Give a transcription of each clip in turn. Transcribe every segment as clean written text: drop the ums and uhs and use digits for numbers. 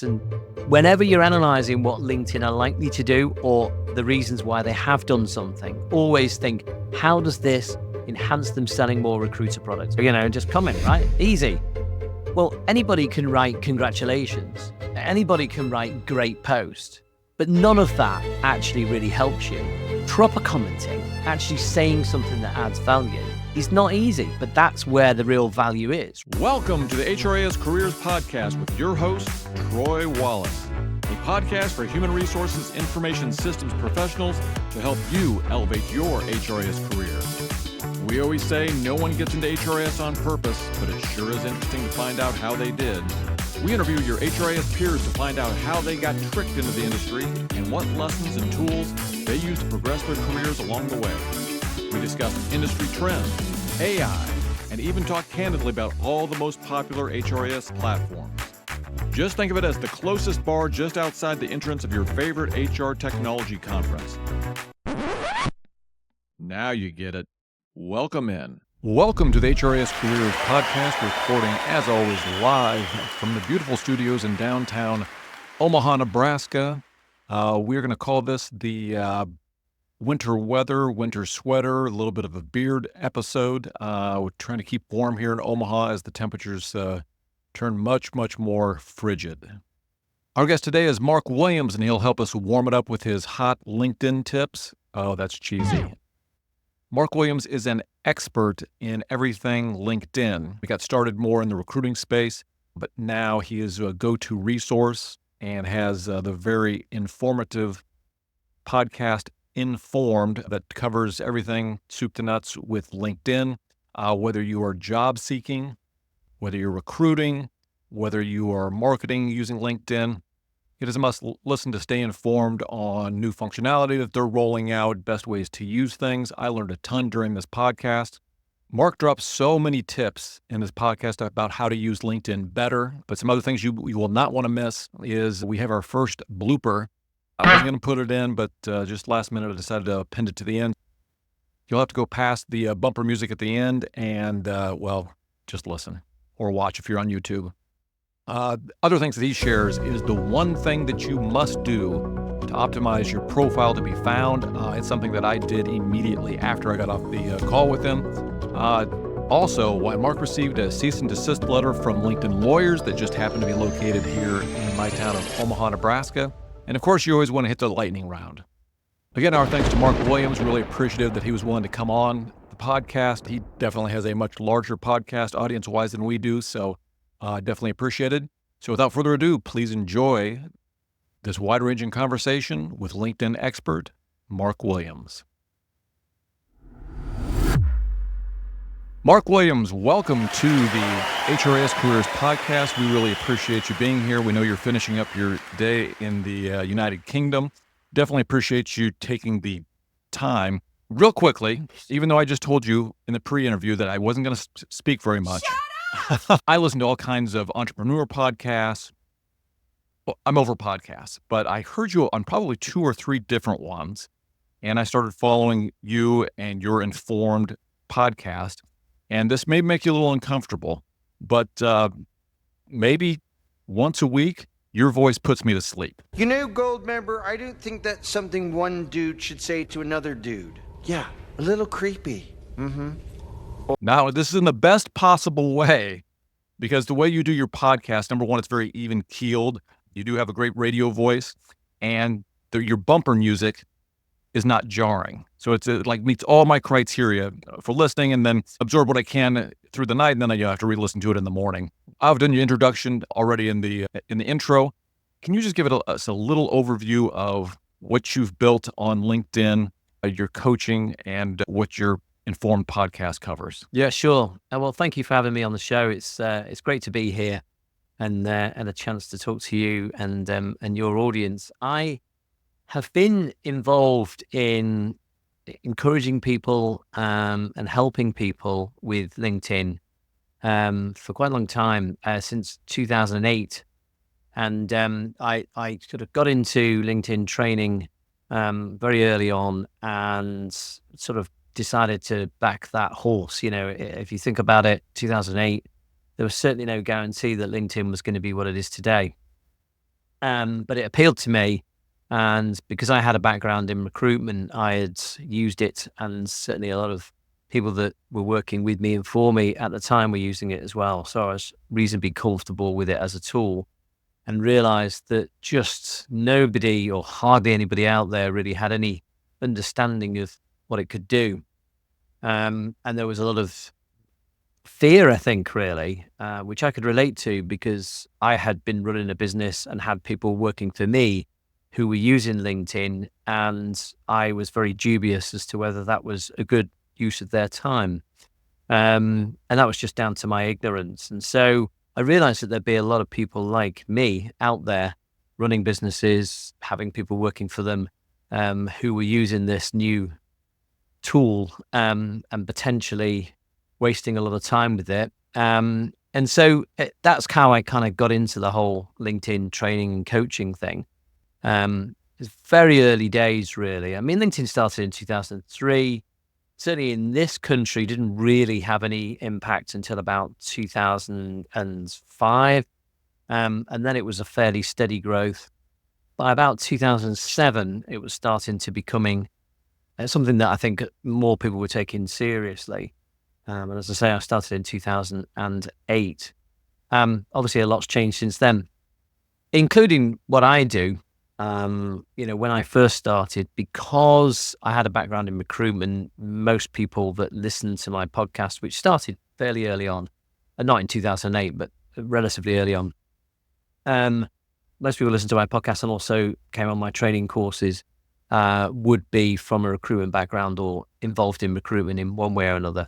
And whenever you're analyzing what LinkedIn are likely to do or the reasons why they have done something, always think, how does this enhance them selling more recruiter products? Just comment, right? Easy. Well, anybody can write congratulations. Anybody can write great post, but none of that actually really helps you. Proper commenting, actually saying something that adds value, is not easy, but that's where the real value is. Welcome to the HRIS Careers Podcast with your host, Troy Wallace, a podcast for human resources information systems professionals to help you elevate your HRIS career. We always say no one gets into HRIS on purpose, but it sure is interesting to find out how they did. We interview your HRIS peers to find out how they got tricked into the industry and what lessons and tools they use to progress their careers along the way. We discuss industry trends, AI, and even talk candidly about all the most popular HRIS platforms. Just think of it as the closest bar just outside the entrance of your favorite HR technology conference. Now you get it. Welcome in. Welcome to the HRIS Careers Podcast, recording as always live from the beautiful studios in downtown Omaha, Nebraska. We're going to call this the winter weather, winter sweater, a little bit of a beard episode. We're trying to keep warm here in Omaha as the temperatures turn much, much more frigid. Our guest today is Mark Williams, and he'll help us warm it up with his hot LinkedIn tips. Oh, that's cheesy. Mark Williams is an expert in everything LinkedIn. He got started more in the recruiting space, but now he is a go-to resource and has the very informative podcast Informed that covers everything soup to nuts with LinkedIn, whether you are job seeking, whether you're recruiting, whether you are marketing using LinkedIn. It is a must listen to stay informed on new functionality that they're rolling out, best ways to use things. I learned a ton during this podcast. Mark drops so many tips in this podcast about how to use LinkedIn better, but some other things you will not want to miss is we have our first blooper. I was going to put it in, but just last minute I decided to append it to the end. You'll have to go past the bumper music at the end and, just listen or watch if you're on YouTube. Other things that he shares is the one thing that you must do to optimize your profile to be found. It's something that I did immediately after I got off the call with him. Also, why Mark received a cease-and-desist letter from LinkedIn lawyers that just happened to be located here in my town of Omaha, Nebraska. And of course, you always want to hit the lightning round. Again, our thanks to Mark Williams. Really appreciative that he was willing to come on the podcast. He definitely has a much larger podcast audience-wise than we do, so definitely appreciated. So without further ado, please enjoy this wide-ranging conversation with LinkedIn expert Mark Williams. Mark Williams, welcome to the HRIS Careers Podcast. We really appreciate you being here. We know you're finishing up your day in the United Kingdom. Definitely appreciate you taking the time. Real quickly, even though I just told you in the pre-interview that I wasn't going to speak very much, I listen to all kinds of entrepreneur podcasts. Well, I'm over podcasts, but I heard you on probably 2 or 3 different ones, and I started following you and your Informed podcast. And this may make you a little uncomfortable, but maybe once a week, your voice puts me to sleep. You know, Gold member, I don't think that's something one dude should say to another dude. Yeah, a little creepy. Now, this is in the best possible way, because the way you do your podcast, number one, it's very even-keeled. You do have a great radio voice, and your bumper music is not jarring. So it meets all my criteria for listening, and then absorb what I can through the night, and then I have to re-listen to it in the morning. I've done your introduction already in the intro. Can you just give us a little overview of what you've built on LinkedIn, your coaching, and what your Informed podcast covers? Yeah, sure. Well, thank you for having me on the show. It's great to be here and a chance to talk to you and your audience. I have been involved in encouraging people and helping people with LinkedIn for quite a long time, since 2008. And I sort of got into LinkedIn training very early on and sort of decided to back that horse. You know, if you think about it, 2008, there was certainly no guarantee that LinkedIn was going to be what it is today. But it appealed to me. And because I had a background in recruitment, I had used it, and certainly a lot of people that were working with me and for me at the time were using it as well. So I was reasonably comfortable with it as a tool, and realized that just nobody or hardly anybody out there really had any understanding of what it could do. And there was a lot of fear, I think, really, which I could relate to because I had been running a business and had people working for me who were using LinkedIn, and I was very dubious as to whether that was a good use of their time. And that was just down to my ignorance. And so I realized that there'd be a lot of people like me out there running businesses, having people working for them, who were using this new tool, and potentially wasting a lot of time with it. And so that's how I kind of got into the whole LinkedIn training and coaching thing. It's very early days, really. I mean, LinkedIn started in 2003. Certainly in this country, didn't really have any impact until about 2005. And then it was a fairly steady growth. By about 2007, it was starting to becoming something that I think more people were taking seriously. And as I say, I started in 2008. Obviously, a lot's changed since then, including what I do. When I first started, because I had a background in recruitment, most people that listen to my podcast, which started fairly early on, and not in 2008, but relatively early on, most people listen to my podcast and also came on my training courses, would be from a recruitment background or involved in recruitment in one way or another.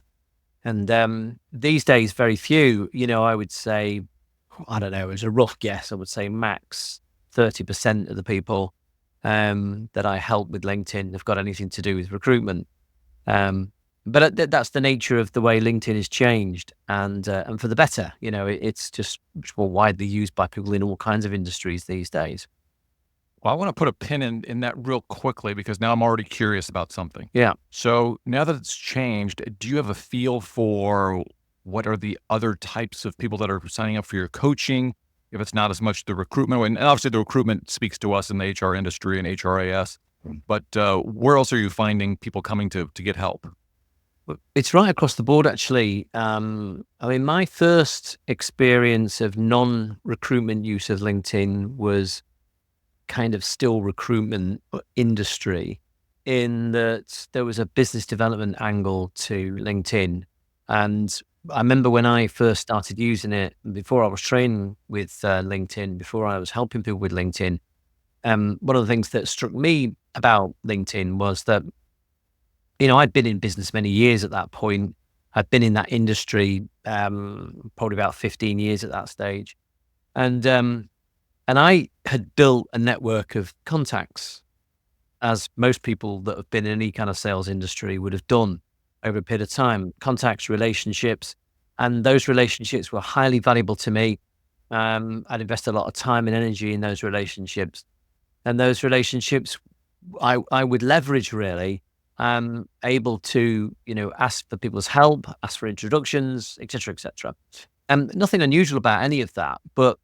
And these days, very few. I would say, I don't know, as a rough guess, I would say max 30% of the people that I help with LinkedIn have got anything to do with recruitment. But that's the nature of the way LinkedIn has changed, and for the better. It's just much more widely used by people in all kinds of industries these days. Well, I want to put a pin in that real quickly because now I'm already curious about something. Yeah. So now that it's changed, do you have a feel for what are the other types of people that are signing up for your coaching? If it's not as much the recruitment, and obviously the recruitment speaks to us in the HR industry and HRIS, but where else are you finding people coming to get help? It's right across the board, actually. My first experience of non-recruitment use of LinkedIn was kind of still recruitment industry, in that there was a business development angle to LinkedIn. And I remember when I first started using it, before I was training with LinkedIn, before I was helping people with LinkedIn, one of the things that struck me about LinkedIn was that, I'd been in business many years at that point. I'd been in that industry probably about 15 years at that stage. And I had built a network of contacts, as most people that have been in any kind of sales industry would have done over a period of time. Contacts, relationships, and those relationships were highly valuable to me. I'd invested a lot of time and energy in those relationships. And those relationships I would leverage, really, able to, ask for people's help, ask for introductions, et cetera, et cetera. Nothing unusual about any of that. But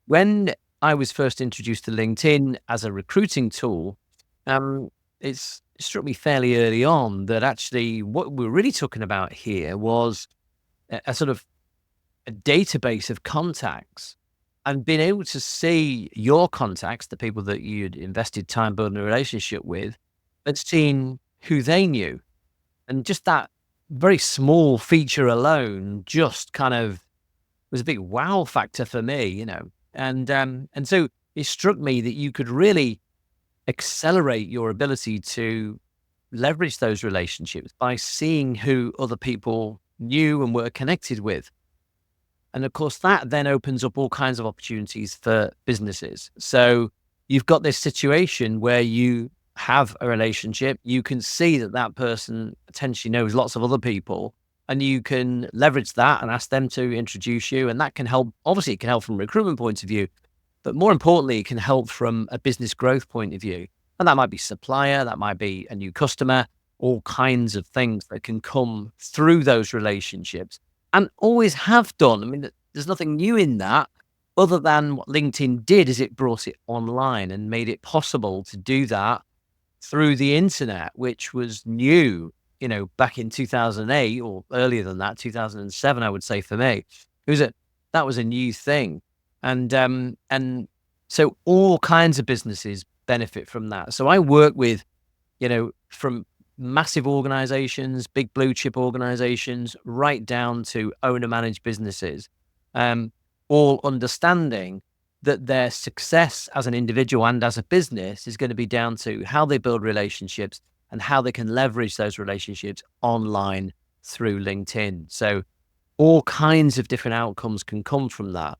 when I was first introduced to LinkedIn as a recruiting tool, it struck me fairly early on that actually what we're really talking about here was a sort of a database of contacts, and being able to see your contacts, the people that you'd invested time building a relationship with, and seeing who they knew. And just that very small feature alone just kind of was a big wow factor for me, And so it struck me that you could really accelerate your ability to leverage those relationships by seeing who other people knew and were connected with. And of course, that then opens up all kinds of opportunities for businesses. So you've got this situation where you have a relationship, you can see that that person potentially knows lots of other people, and you can leverage that and ask them to introduce you. And that can help. Obviously, it can help from a recruitment point of view, but more importantly, it can help from a business growth point of view. And that might be supplier, that might be a new customer, all kinds of things that can come through those relationships, and always have done. I mean, there's nothing new in that. other than what LinkedIn did is it brought it online and made it possible to do that through the internet, which was new, back in 2008 or earlier than that, 2007, I would say for me. That was a new thing. And so all kinds of businesses benefit from that. So I work with, from massive organizations, big blue chip organizations, right down to owner managed businesses, all understanding that their success as an individual and as a business is going to be down to how they build relationships and how they can leverage those relationships online through LinkedIn. So all kinds of different outcomes can come from that.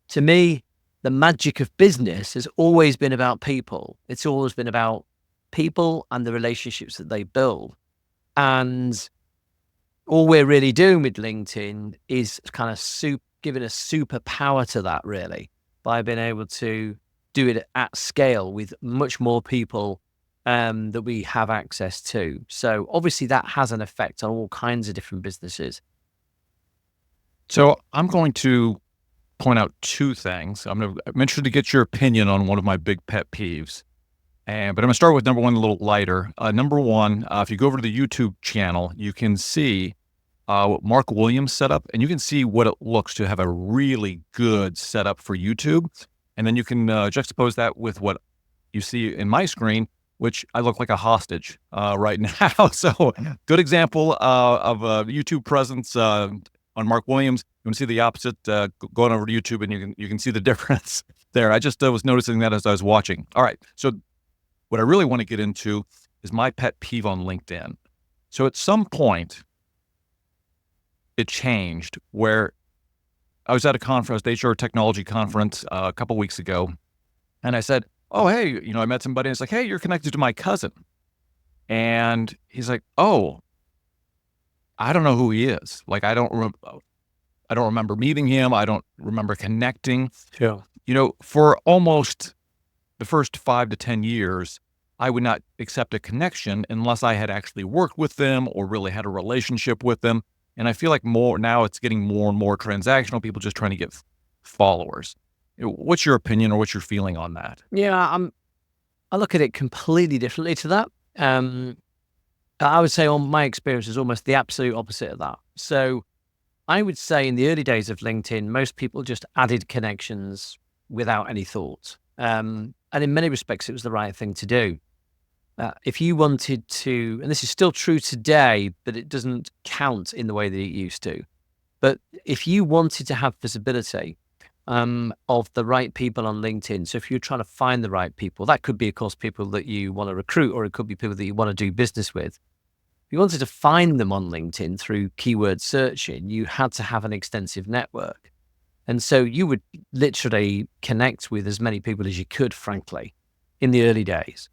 To me, the magic of business has always been about people. It's always been about people and the relationships that they build. And all we're really doing with LinkedIn is kind of giving a superpower to that, really, by being able to do it at scale with much more people that we have access to. So obviously that has an effect on all kinds of different businesses. So I'm going to point out two things. I'm interested to get your opinion on one of my big pet peeves. But I'm going to start with number one, a little lighter. Number one, if you go over to the YouTube channel, you can see what Mark Williams set up, and you can see what it looks to have a really good setup for YouTube. And then you can juxtapose that with what you see in my screen, which I look like a hostage right now. So good example of YouTube presence on Mark Williams. You can see the opposite going over to YouTube, and you can see the difference there. I just was noticing that as I was watching. All right. So what I really want to get into is my pet peeve on LinkedIn. So at some point, it changed where I was at a conference, the HR technology conference a couple weeks ago, and I said, oh, hey, I met somebody, and it's like, hey, you're connected to my cousin. And he's like, oh, I don't know who he is. Like, I don't remember meeting him. I don't remember connecting. Yeah. For almost the first 5 to 10 years, I would not accept a connection unless I had actually worked with them or really had a relationship with them. And I feel like now it's getting more and more transactional, people just trying to get followers. What's your opinion or what's your feeling on that? Yeah, I look at it completely differently to that. I would say my experience is almost the absolute opposite of that. So I would say in the early days of LinkedIn, most people just added connections without any thought. And in many respects, it was the right thing to do. If you wanted to, and this is still true today, but it doesn't count in the way that it used to. But if you wanted to have visibility of the right people on LinkedIn, so if you're trying to find the right people, that could be, of course, people that you want to recruit, or it could be people that you want to do business with. If you wanted to find them on LinkedIn through keyword searching, you had to have an extensive network. And so you would literally connect with as many people as you could, frankly, in the early days.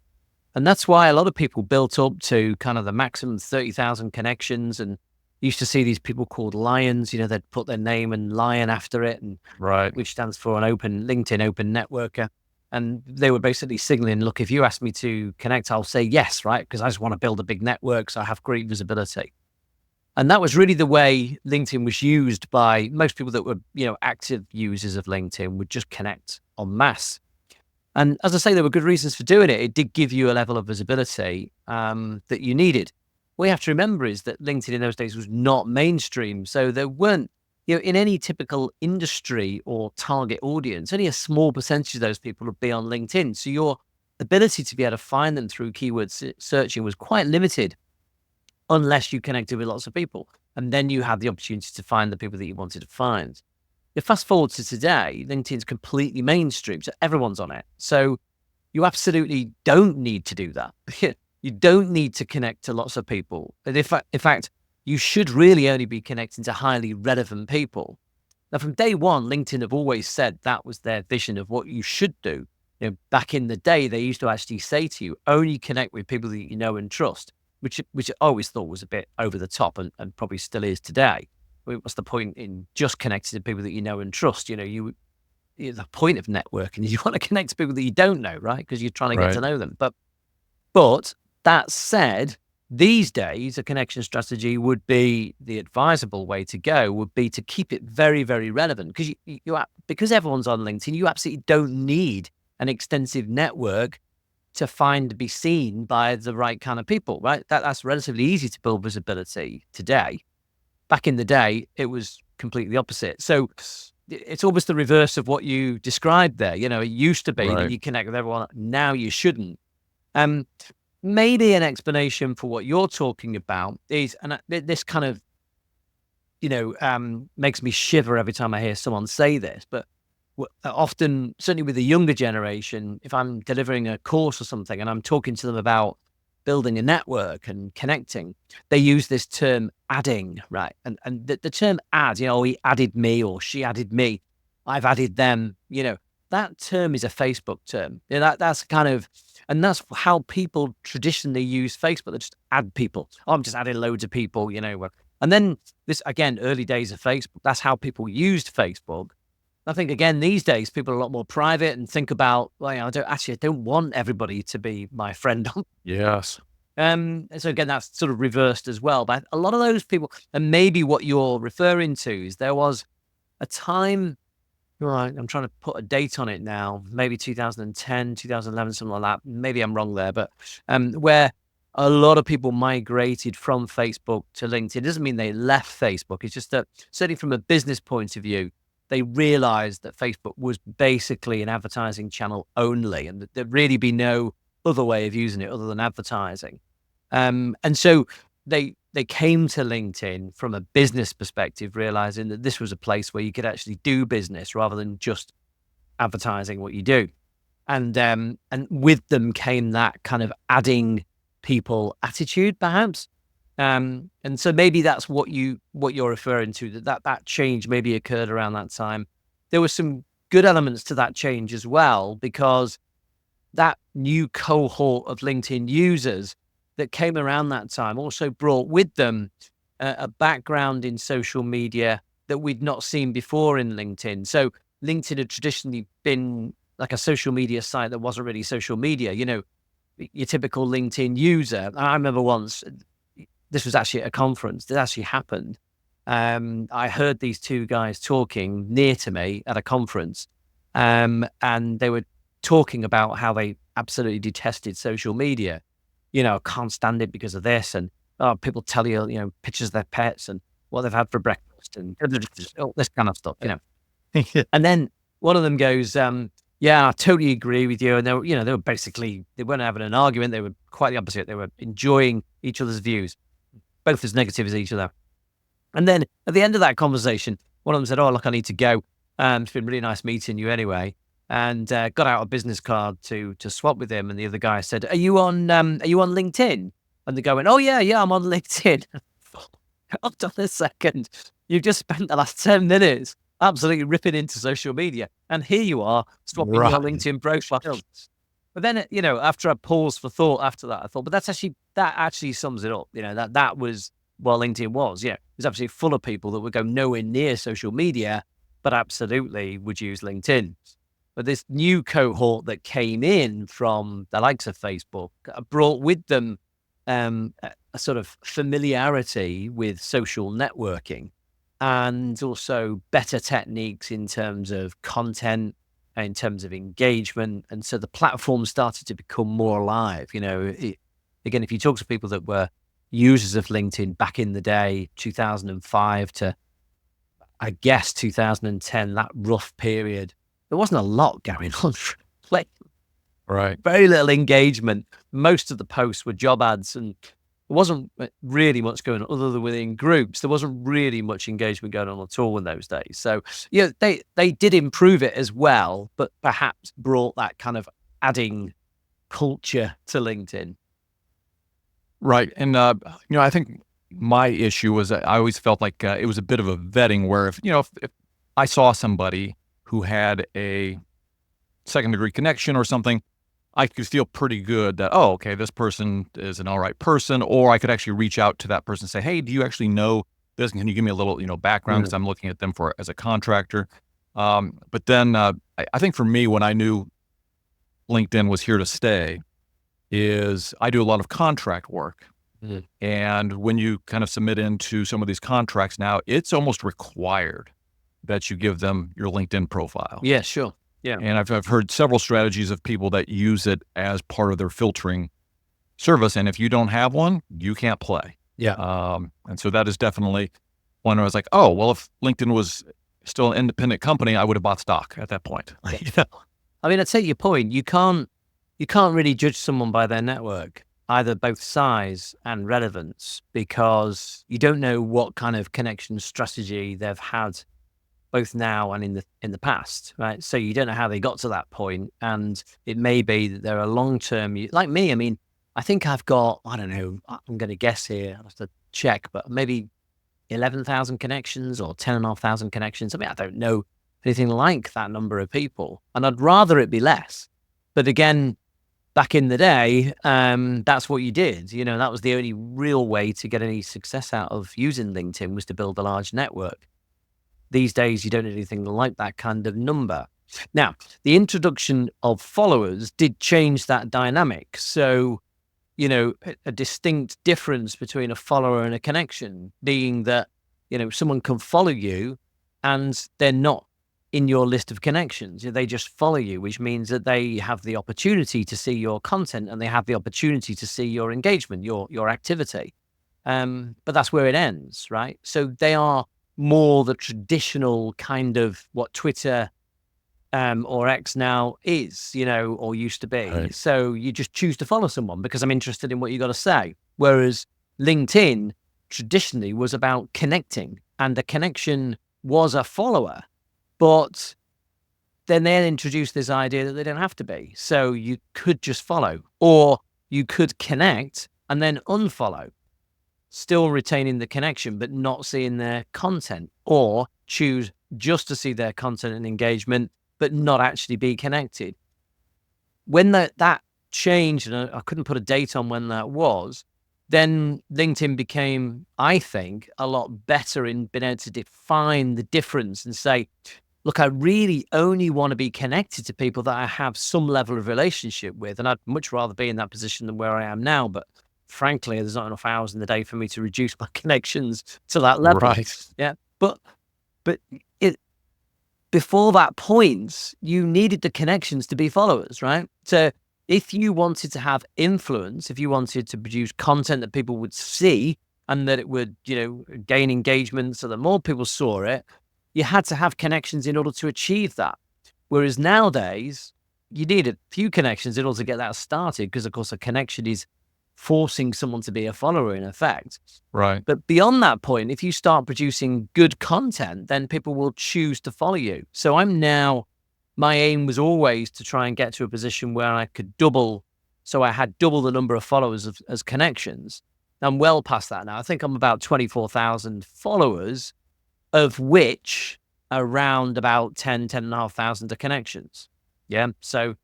And that's why a lot of people built up to kind of the maximum 30,000 connections, and used to see these people called lions. They'd put their name and lion after it, and right, which stands for an LinkedIn open networker. And they were basically signaling, look, if you ask me to connect, I'll say yes, right? Because I just want to build a big network, so I have great visibility. And that was really the way LinkedIn was used by most people that were, active users of LinkedIn, would just connect en masse. And as I say, there were good reasons for doing it. It did give you a level of visibility that you needed. What you have to remember is that LinkedIn in those days was not mainstream. So there weren't, in any typical industry or target audience, only a small percentage of those people would be on LinkedIn. So your ability to be able to find them through keyword searching was quite limited, unless you connected with lots of people. And then you had the opportunity to find the people that you wanted to find. You fast forward to today, LinkedIn's completely mainstream, so everyone's on it. So you absolutely don't need to do that. You don't need to connect to lots of people. And in fact, you should really only be connecting to highly relevant people. Now, from day one, LinkedIn have always said that was their vision of what you should do. Back in the day, they used to actually say to you, only connect with people that you know and trust, which I always thought was a bit over the top, and probably still is today. What's the point in just connecting to people that you know and trust? The point of networking is you want to connect to people that you don't know, right? Because you're trying to get to know them. But that said, These days, a connection strategy would be the advisable way to go, would be to keep it very, very relevant, because because everyone's on LinkedIn, you absolutely don't need an extensive network to be seen by the right kind of people, right? That's relatively easy to build visibility today. Back in the day, it was completely opposite. So it's almost the reverse of what you described there. It used to be that you connect with everyone. Now you shouldn't. Maybe an explanation for what you're talking about is, and this kind of, makes me shiver every time I hear someone say this, but often, certainly with the younger generation, if I'm delivering a course or something and I'm talking to them about building a network and connecting, they use this term adding, right? And the term add, he added me or she added me, I've added them, that term is a Facebook term. That's kind of, and that's how people traditionally use Facebook. They just add people. Oh, I'm just adding loads of people, And then this, again, early days of Facebook, that's how people used Facebook. I think, again, these days, people are a lot more private and think about, well, I don't want everybody to be my friend. Yes. And so again, that's sort of reversed as well. But a lot of those people, and maybe what you're referring to is there was a time, right, I'm trying to put a date on it now, maybe 2010, 2011, something like that. Maybe I'm wrong there, but where a lot of people migrated from Facebook to LinkedIn. It doesn't mean they left Facebook. It's just that, certainly from a business point of view, they realized that Facebook was basically an advertising channel only, and that there'd really be no other way of using it other than advertising. And so they came to LinkedIn from a business perspective, realizing that this was a place where you could actually do business rather than just advertising what you do. And with them came that kind of adding people attitude, perhaps. And so maybe that's what you're referring to, that change maybe occurred around that time. There were some good elements to that change as well, because that new cohort of LinkedIn users that came around that time also brought with them a background in social media that we'd not seen before in LinkedIn. So LinkedIn had traditionally been like a social media site that wasn't really social media. Your typical LinkedIn user. I remember once, this was actually at a conference, this actually happened. I heard these two guys talking near to me at a conference, and they were talking about how they absolutely detested social media. Can't stand it because of this, and people tell you, pictures of their pets and what they've had for breakfast and all this kind of stuff, And then one of them goes, yeah, I totally agree with you. And they were basically, they weren't having an argument. They were quite the opposite. They were enjoying each other's views, both as negative as each other. And then at the end of that conversation, one of them said, oh, look, I need to go. It's been really nice meeting you anyway. And got out a business card to swap with him. And the other guy said, are you on LinkedIn? And the guy went, oh yeah, I'm on LinkedIn. Hold on a second. You've just spent the last 10 minutes absolutely ripping into social media. And here you are swapping your LinkedIn profile. But then, after I paused for thought after that, I thought, but that actually sums it up. That was what LinkedIn was. Yeah, it was absolutely full of people that would go nowhere near social media, but absolutely would use LinkedIn. But this new cohort that came in from the likes of Facebook brought with them a sort of familiarity with social networking, and also better techniques in terms of content, in terms of engagement. And so the platform started to become more alive. Again, if you talk to people that were users of LinkedIn back in the day, 2005 to, I guess, 2010, that rough period, there wasn't a lot going on. Right. Very little engagement. Most of the posts were job ads, and there wasn't really much going on other than within groups. There wasn't really much engagement going on at all in those days. So, they did improve it as well, but perhaps brought that kind of adding culture to LinkedIn. Right. And, I think my issue was I always felt like it was a bit of a vetting where if I saw somebody who had a second-degree connection or something, I could feel pretty good that, oh, okay, this person is an all right person, or I could actually reach out to that person and say, hey, do you actually know this? Can you give me a little, background? Because I'm looking at them as a contractor. But then I think for me, when I knew LinkedIn was here to stay, is I do a lot of contract work. And when you kind of submit into some of these contracts now, it's almost required that you give them your LinkedIn profile. Yeah, sure. Yeah. And I've heard several strategies of people that use it as part of their filtering service. And if you don't have one, you can't play. Yeah. And so that is definitely one where I was like, oh, well, if LinkedIn was still an independent company, I would have bought stock at that point. You know? I mean, I take your point. You can't really judge someone by their network, either both size and relevance, because you don't know what kind of connection strategy they've had both now and in the past, right? So you don't know how they got to that point, and it may be that they're a long-term, like me. I mean, I think I've got, I don't know, I'm going to guess here, I'll have to check, but maybe 11,000 connections or 10,500 connections. I mean, I don't know anything like that number of people, and I'd rather it be less. But again, back in the day, that's what you did. You know, that was the only real way to get any success out of using LinkedIn, was to build a large network. These days, you don't need anything like that kind of number. Now, the introduction of followers did change that dynamic. So, you know, a distinct difference between a follower and a connection being that, you know, someone can follow you and they're not in your list of connections. They just follow you, which means that they have the opportunity to see your content and they have the opportunity to see your engagement, your activity. But that's where it ends, right? So they are more the traditional kind of what Twitter or X now is, you know, or used to be. Right. So you just choose to follow someone because I'm interested in what you got to say. Whereas LinkedIn traditionally was about connecting, and the connection was a follower. But then they introduced this idea that they don't have to be. So you could just follow, or you could connect and then unfollow, still retaining the connection, but not seeing their content, or choose just to see their content and engagement, but not actually be connected. When that changed, and I couldn't put a date on when that was, then LinkedIn became, I think, a lot better in being able to define the difference and say, look, I really only want to be connected to people that I have some level of relationship with. And I'd much rather be in that position than where I am now. But frankly, there's not enough hours in the day for me to reduce my connections to that level. Right. Yeah. But before that point, you needed the connections to be followers, right? So if you wanted to have influence, if you wanted to produce content that people would see and that it would, you know, gain engagement so that more people saw it, you had to have connections in order to achieve that. Whereas nowadays, you need a few connections in order to get that started, because of course a connection is forcing someone to be a follower in effect. Right. But beyond that point, if you start producing good content, then people will choose to follow you. So my aim was always to try and get to a position where I could double. So I had double the number of followers as connections. I'm well past that now. I think I'm about 24,000 followers, of which around about 10,500 are connections. Yeah. So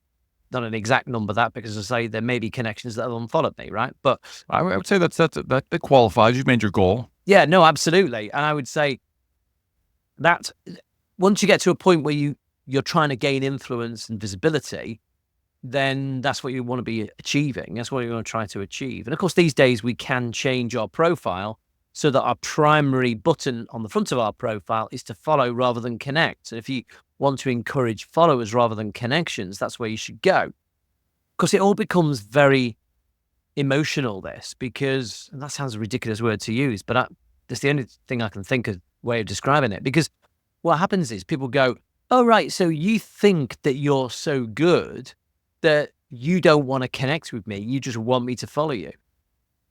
not an exact number that, because as I say, there may be connections that have unfollowed me, right? But I would say that qualifies. You've made your goal. Yeah, no, absolutely. And I would say that once you get to a point where you're trying to gain influence and visibility, then that's what you want to be achieving. That's what you want to try to achieve. And of course, these days we can change our profile so that our primary button on the front of our profile is to follow rather than connect. So if you want to encourage followers rather than connections, that's where you should go. Because it all becomes very emotional, this, because, and that sounds a ridiculous word to use, but that's the only thing I can think of way of describing it. Because what happens is people go, oh, right, so you think that you're so good that you don't want to connect with me. You just want me to follow you,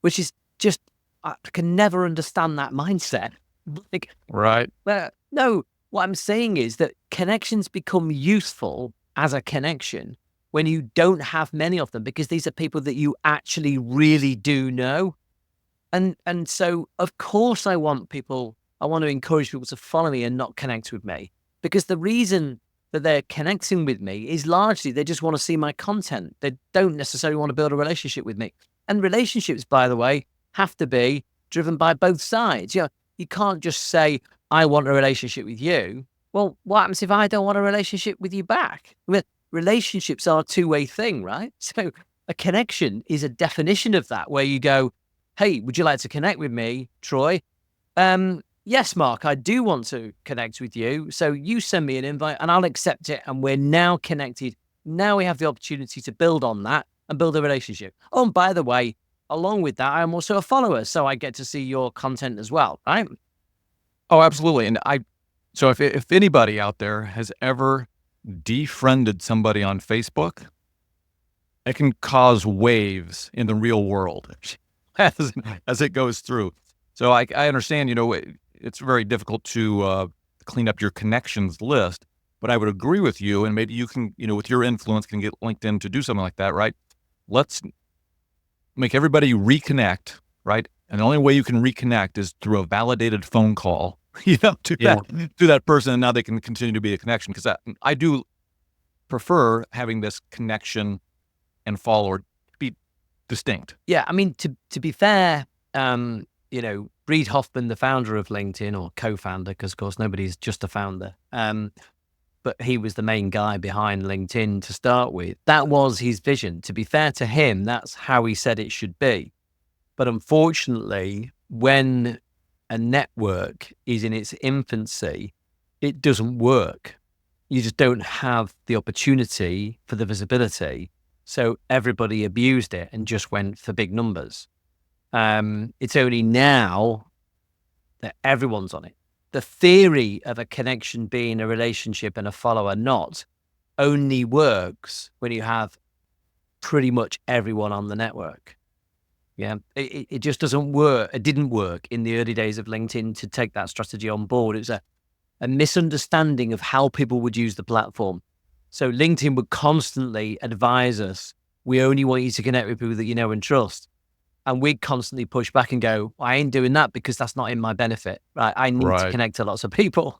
which is just, I can never understand that mindset. Like, Right. No, what I'm saying is that connections become useful as a connection when you don't have many of them, because these are people that you actually really do know. And so, of course, I want to encourage people to follow me and not connect with me, because the reason that they're connecting with me is largely they just want to see my content. They don't necessarily want to build a relationship with me. And relationships, by the way, have to be driven by both sides. You know, you can't just say, I want a relationship with you. Well, what happens if I don't want a relationship with you back? I mean, relationships are a two-way thing, right? So a connection is a definition of that, where you go, hey, would you like to connect with me, Troy? Yes, Mark, I do want to connect with you. So you send me an invite and I'll accept it. And we're now connected. Now we have the opportunity to build on that and build a relationship. Oh, and by the way, along with that, I'm also a follower. So I get to see your content as well, right? Oh, absolutely. And so if anybody out there has ever defriended somebody on Facebook, it can cause waves in the real world as it goes through. So I understand, it's very difficult to clean up your connections list, but I would agree with you, and maybe you can, with your influence, can get LinkedIn to do something like that, right? Let's make everybody reconnect, right? And the only way you can reconnect is through a validated phone call, to that person, and now they can continue to be a connection. Because I do prefer having this connection and follower be distinct. Yeah, I mean, to be fair, Reid Hoffman, the founder of LinkedIn, or co-founder, because of course nobody's just a founder, but he was the main guy behind LinkedIn to start with. That was his vision. To be fair to him, that's how he said it should be. But unfortunately, when a network is in its infancy, it doesn't work. You just don't have the opportunity for the visibility. So everybody abused it and just went for big numbers. It's only now that everyone's on it. The theory of a connection being a relationship and a follower not only works when you have pretty much everyone on the network. Yeah, it just doesn't work. It didn't work in the early days of LinkedIn to take that strategy on board. It was a misunderstanding of how people would use the platform. So LinkedIn would constantly advise us, we only want you to connect with people that you know and trust. And we'd constantly push back and go, I ain't doing that because that's not in my benefit. Right? I need to connect to lots of people.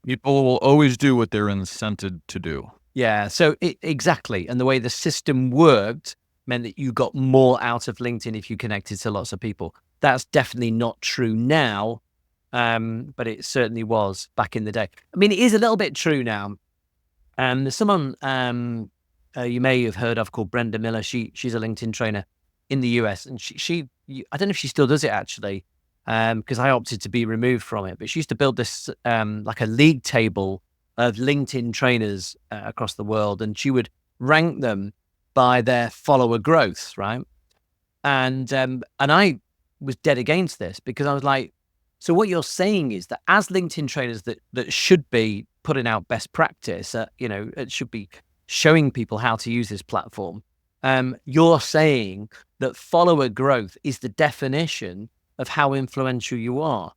People will always do what they're incented to do. Yeah, so exactly. And the way the system worked meant that you got more out of LinkedIn if you connected to lots of people. That's definitely not true now, but it certainly was back in the day. I mean, it is a little bit true now. There's someone you may have heard of called Brenda Miller. She's a LinkedIn trainer in the US, and she I don't know if she still does it actually, because I opted to be removed from it. But she used to build this like a league table of LinkedIn trainers across the world, and she would rank them by their follower growth, right? And I was dead against this because I was like, so what you're saying is that as LinkedIn trainers that should be putting out best practice, it should be showing people how to use this platform. You're saying that follower growth is the definition of how influential you are,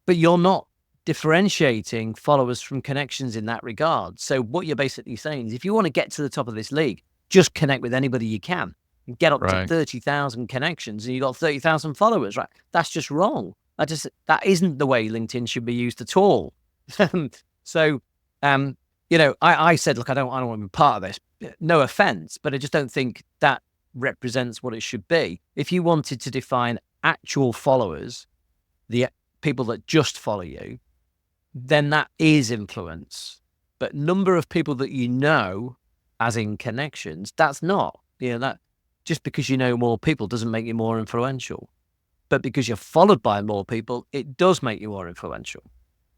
but you're not differentiating followers from connections in that regard. So what you're basically saying is if you want to get to the top of this league, just connect with anybody you can and get up to 30,000 connections and you got 30,000 followers, right? That's just wrong. That isn't the way LinkedIn should be used at all. So, I said, look, I don't want to be part of this. No offense, but I just don't think that represents what it should be. If you wanted to define actual followers, the people that just follow you, then that is influence. But number of people that you know, as in connections, that's not. That just because you know more people doesn't make you more influential. But because you're followed by more people, it does make you more influential.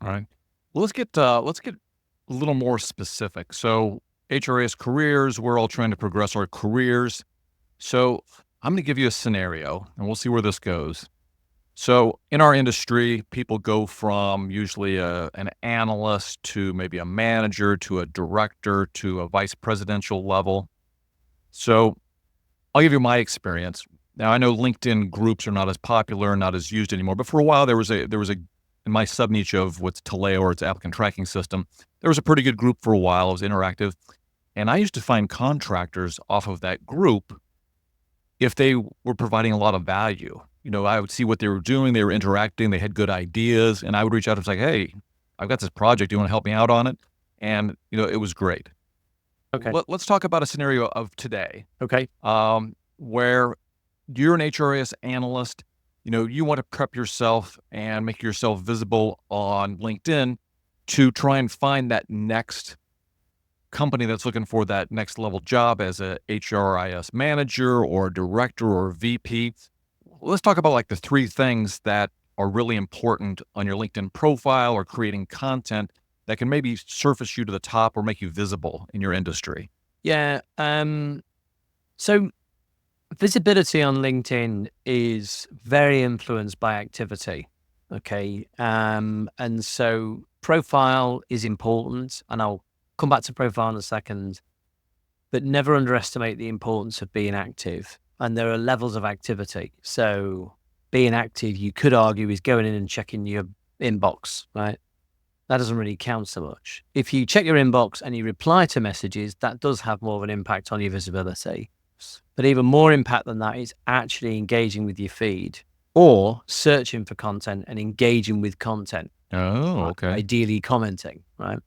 All right. Well, let's get a little more specific. So HRIS Careers, we're all trying to progress our careers. So I'm going to give you a scenario and we'll see where this goes. So in our industry, people go from usually an analyst to maybe a manager to a director to a vice presidential level. So I'll give you my experience. Now I know LinkedIn groups are not as popular, not as used anymore, but for a while there was a in my sub niche of what's Taleo, or its applicant tracking system, there was a pretty good group for a while. It was interactive. And I used to find contractors off of that group if they were providing a lot of value. I would see what they were doing. They were interacting. They had good ideas. And I would reach out and say, hey, I've got this project. Do you want to help me out on it? And, it was great. Okay. Let's talk about a scenario of today. Okay. Where you're an HRIS analyst. You want to prep yourself and make yourself visible on LinkedIn to try and find that next company that's looking for that next level job as a HRIS manager or director or VP. let's talk about like the 3 things that are really important on your LinkedIn profile or creating content that can maybe surface you to the top or make you visible in your industry. Yeah. So visibility on LinkedIn is very influenced by activity. Okay. And so profile is important, and I'll come back to profile in a second, but never underestimate the importance of being active. And there are levels of activity. So being active, you could argue, is going in and checking your inbox, right? That doesn't really count so much. If you check your inbox and you reply to messages, that does have more of an impact on your visibility. But even more impact than that is actually engaging with your feed or searching for content and engaging with content. Oh, Right? okay. Ideally commenting, right?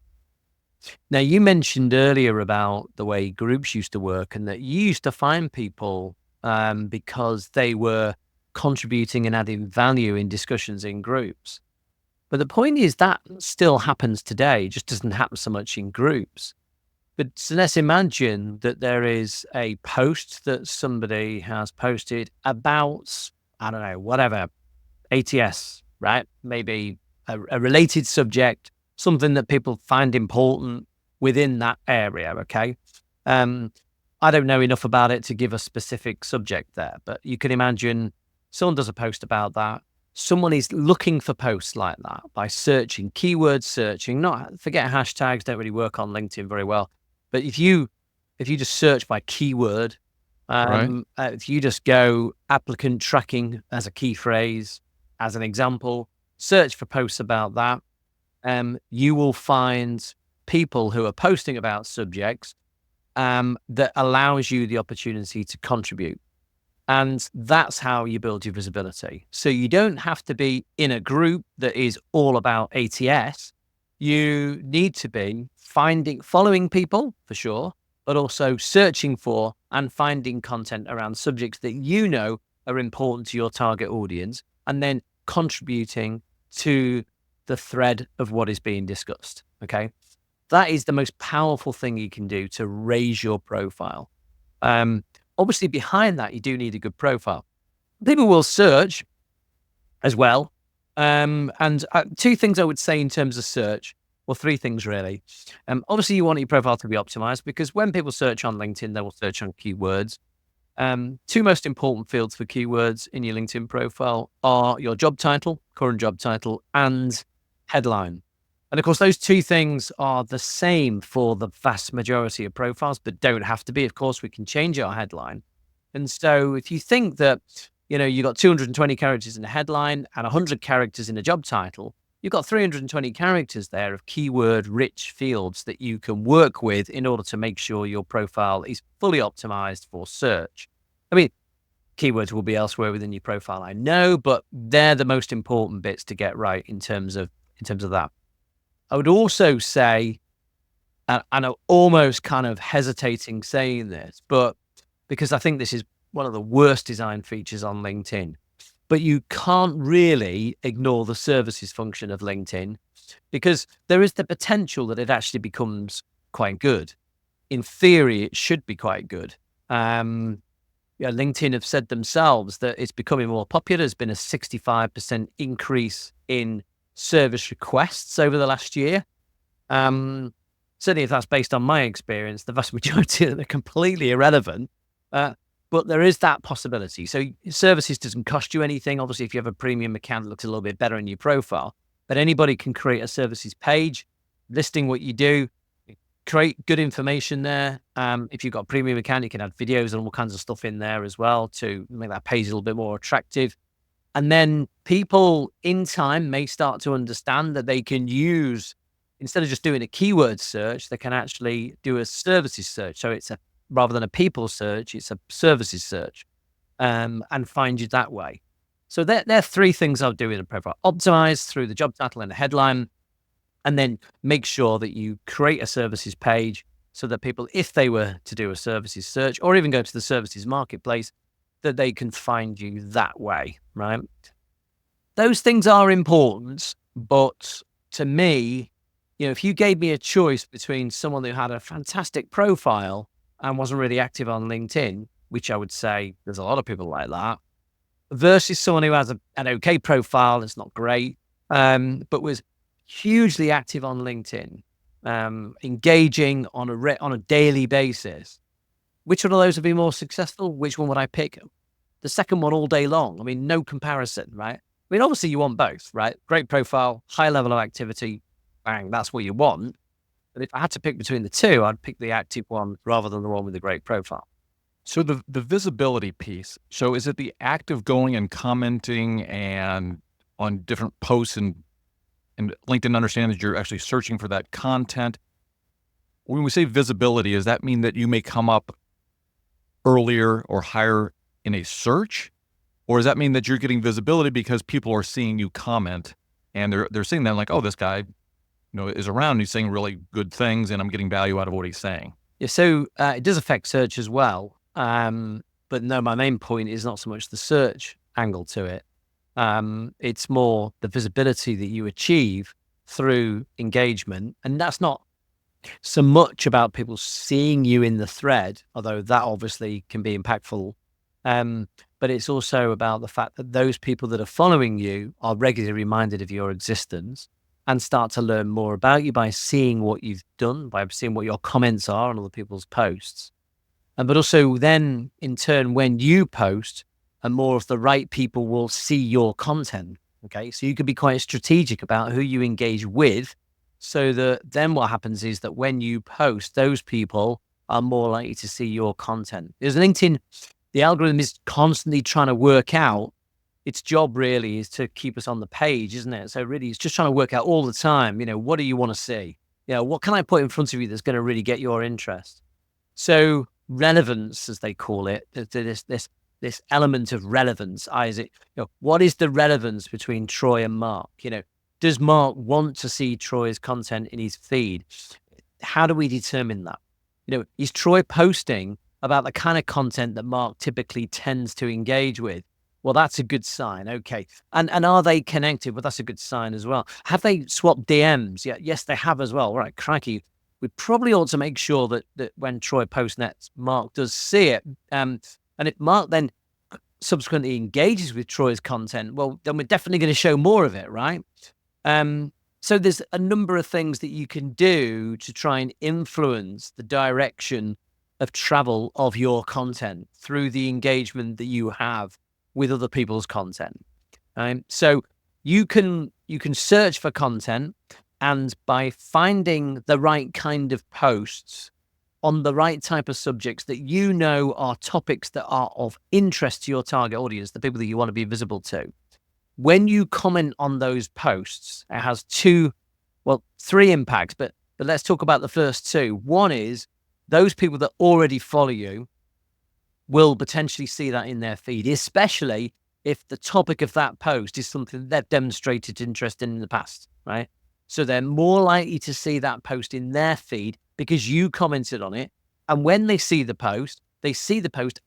Now, you mentioned earlier about the way groups used to work and that you used to find people because they were contributing and adding value in discussions in groups. But the point is that still happens today, just doesn't happen so much in groups. But so let's imagine that there is a post that somebody has posted about, I don't know, whatever, ATS, right? Maybe a related subject, something that people find important within that area, okay? I don't know enough about it to give a specific subject there, but you can imagine someone does a post about that. Someone is looking for posts like that by searching, keyword searching, not forget hashtags, don't really work on LinkedIn very well. But if you just search by keyword, Right. if you just go applicant tracking as a key phrase, as an example, search for posts about that, you will find people who are posting about subjects that allows you the opportunity to contribute. And that's how you build your visibility. So you don't have to be in a group that is all about ATS. You need to be following people for sure, but also searching for and finding content around subjects that you know are important to your target audience, and then contributing to the thread of what is being discussed. Okay. That is the most powerful thing you can do to raise your profile. Obviously, behind that, you do need a good profile. People will search as well. And 2 things I would say in terms of search, well, 3 things really. Obviously, you want your profile to be optimized because when people search on LinkedIn, they will search on keywords. 2 most important fields for keywords in your LinkedIn profile are your job title, current job title, and headline. And of course, those 2 things are the same for the vast majority of profiles, but don't have to be. Of course, we can change our headline. And so if you think that, you got 220 characters in a headline and 100 characters in a job title, you've got 320 characters there of keyword rich fields that you can work with in order to make sure your profile is fully optimized for search. I mean, keywords will be elsewhere within your profile, I know, but they're the most important bits to get right in terms of that. I would also say, and I'm almost kind of hesitating saying this, but because I think this is one of the worst design features on LinkedIn, but you can't really ignore the services function of LinkedIn because there is the potential that it actually becomes quite good. In theory, it should be quite good. LinkedIn have said themselves that it's becoming more popular. There's been a 65% increase in service requests over the last year. Certainly, if that's based on my experience, the vast majority of them are completely irrelevant. But there is that possibility. So services doesn't cost you anything. Obviously, if you have a premium account, it looks a little bit better in your profile. But anybody can create a services page, listing what you do, create good information there. If you've got a premium account, you can add videos and all kinds of stuff in there as well to make that page a little bit more attractive. And then people in time may start to understand that they can use, instead of just doing a keyword search, they can actually do a services search. So it's rather than a people search, it's a services search, and find you that way. So they're 3 things I'll do in a profile: optimize through the job title and the headline, and then make sure that you create a services page so that people, if they were to do a services search or even go to the services marketplace, that they can find you that way, right? Those things are important, but to me, if you gave me a choice between someone who had a fantastic profile and wasn't really active on LinkedIn, which I would say there's a lot of people like that, versus someone who has an okay profile, it's not great, but was hugely active on LinkedIn, engaging on a daily basis. Which one of those would be more successful? Which one would I pick? The second one all day long. I mean, no comparison, right? I mean, obviously you want both, right? Great profile, high level of activity, bang, that's what you want. But if I had to pick between the two, I'd pick the active one rather than the one with the great profile. So the visibility piece. So is it the act of going and commenting and on different posts and LinkedIn understands that you're actually searching for that content? When we say visibility, does that mean that you may come up earlier or higher in a search? Or does that mean that you're getting visibility because people are seeing you comment and they're seeing that like, oh, this guy, is around and he's saying really good things and I'm getting value out of what he's saying? Yeah, so it does affect search as well. But no, my main point is not so much the search angle to it. It's more the visibility that you achieve through engagement. And that's not so much about people seeing you in the thread, although that obviously can be impactful. But it's also about the fact that those people that are following you are regularly reminded of your existence and start to learn more about you by seeing what you've done, by seeing what your comments are on other people's posts. But also then in turn, when you post, and more of the right people will see your content. Okay. So you can be quite strategic about who you engage with, so that then what happens is that when you post, those people are more likely to see your content. There's LinkedIn, the algorithm is constantly trying to work out, its job really is to keep us on the page, isn't it? So really it's just trying to work out all the time, what do you want to see? What can I put in front of you that's going to really get your interest? So relevance, as they call it, this element of relevance. What is the relevance between Troy and Mark? Does Mark want to see Troy's content in his feed? How do we determine that? Is Troy posting about the kind of content that Mark typically tends to engage with? Well, that's a good sign. Okay. And are they connected? Well, that's a good sign as well. Have they swapped DMs? Yeah, yes, they have as well. All right, crikey. We probably ought to make sure that when Troy posts next, Mark does see it. And if Mark then subsequently engages with Troy's content, well, then we're definitely going to show more of it, right? So there's a number of things that you can do to try and influence the direction of travel of your content through the engagement that you have with other people's content. So you can search for content, and by finding the right kind of posts on the right type of subjects that are topics that are of interest to your target audience, the people that you want to be visible to, when you comment on those posts, it has three impacts, but let's talk about the first two. One is those people that already follow you will potentially see that in their feed, especially if the topic of that post is something they've demonstrated interest in the past, right? So they're more likely to see that post in their feed because you commented on it. And when they see the post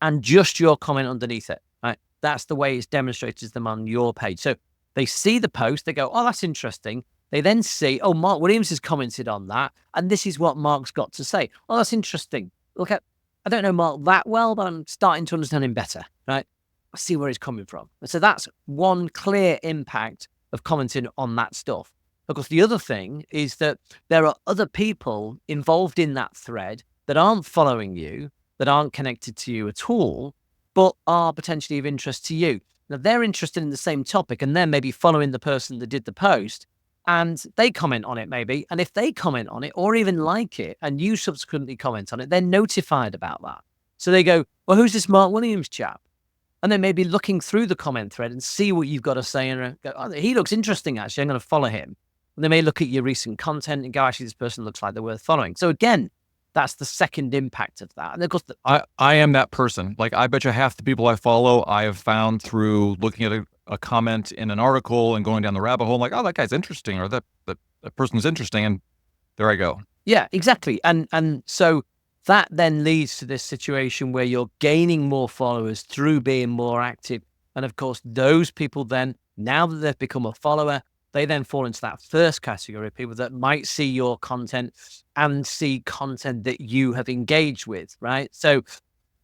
and just your comment underneath it, right? That's the way it's demonstrated to them on your page. So they see the post, they go, oh, that's interesting. They then see, oh, Mark Williams has commented on that, and this is what Mark's got to say. Oh, that's interesting. I don't know Mark that well, but I'm starting to understand him better, right? I see where he's coming from. And so that's one clear impact of commenting on that stuff. Of course, the other thing is that there are other people involved in that thread that aren't following you, that aren't connected to you at all, but are potentially of interest to you. Now, they're interested in the same topic, and they're maybe following the person that did the post, and they comment on it maybe. And if they comment on it or even like it, and you subsequently comment on it, they're notified about that. So they go, well, who's this Mark Williams chap? And they may be looking through the comment thread and see what you've got to say and go, oh, he looks interesting, actually. I'm going to follow him. And they may look at your recent content and go, actually, this person looks like they're worth following. So again, that's the second impact of that. And of course, I am that person. Like, I bet you half the people I follow, I have found through looking at a comment in an article and going down the rabbit hole, like, oh, that guy's interesting, or that person's interesting. And there I go. Yeah, exactly. And so that then leads to this situation where you're gaining more followers through being more active. And of course, those people then, now that they've become a follower, they then fall into that first category of people that might see your content and see content that you have engaged with, right? So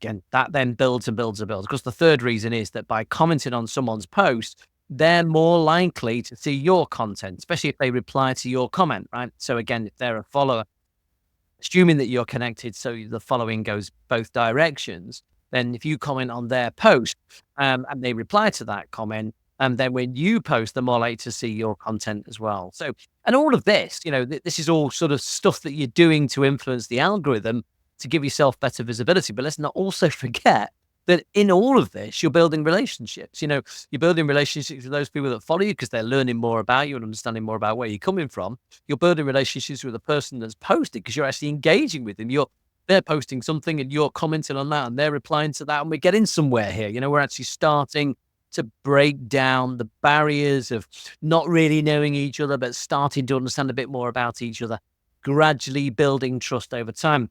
again, that then builds and builds and builds. Because the third reason is that by commenting on someone's post, they're more likely to see your content, especially if they reply to your comment, right? So again, if they're a follower, assuming that you're connected, so the following goes both directions, then if you comment on their post and they reply to that comment, and then when you post, they're more likely to see your content as well. So, and all of this, this is all sort of stuff that you're doing to influence the algorithm to give yourself better visibility. But let's not also forget that in all of this, you're building relationships. You're building relationships with those people that follow you because they're learning more about you and understanding more about where you're coming from. You're building relationships with the person that's posted because you're actually engaging with them. They're posting something and you're commenting on that and they're replying to that. And we're getting somewhere here. We're actually starting to break down the barriers of not really knowing each other, but starting to understand a bit more about each other, gradually building trust over time.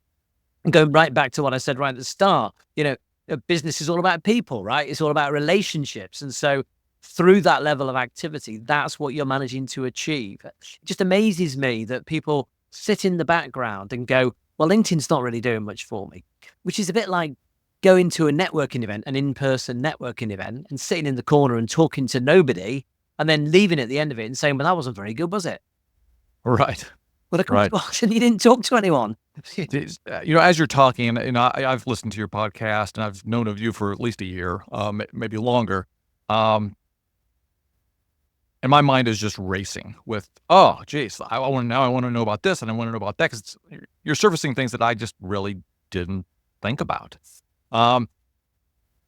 And going right back to what I said right at the start, business is all about people, right? It's all about relationships. And so through that level of activity, that's what you're managing to achieve. It just amazes me that people sit in the background and go, well, LinkedIn's not really doing much for me, which is a bit like going to a networking event, an in-person networking event, and sitting in the corner and talking to nobody and then leaving at the end of it and saying, well, that wasn't very good, was it? Right. Well, of course it was, and you didn't talk to anyone. As you're talking, and I've listened to your podcast, and I've known of you for at least a year, maybe longer. And my mind is just racing with, oh, geez, I want to know about this, and I want to know about that, because you're surfacing things that I just really didn't think about.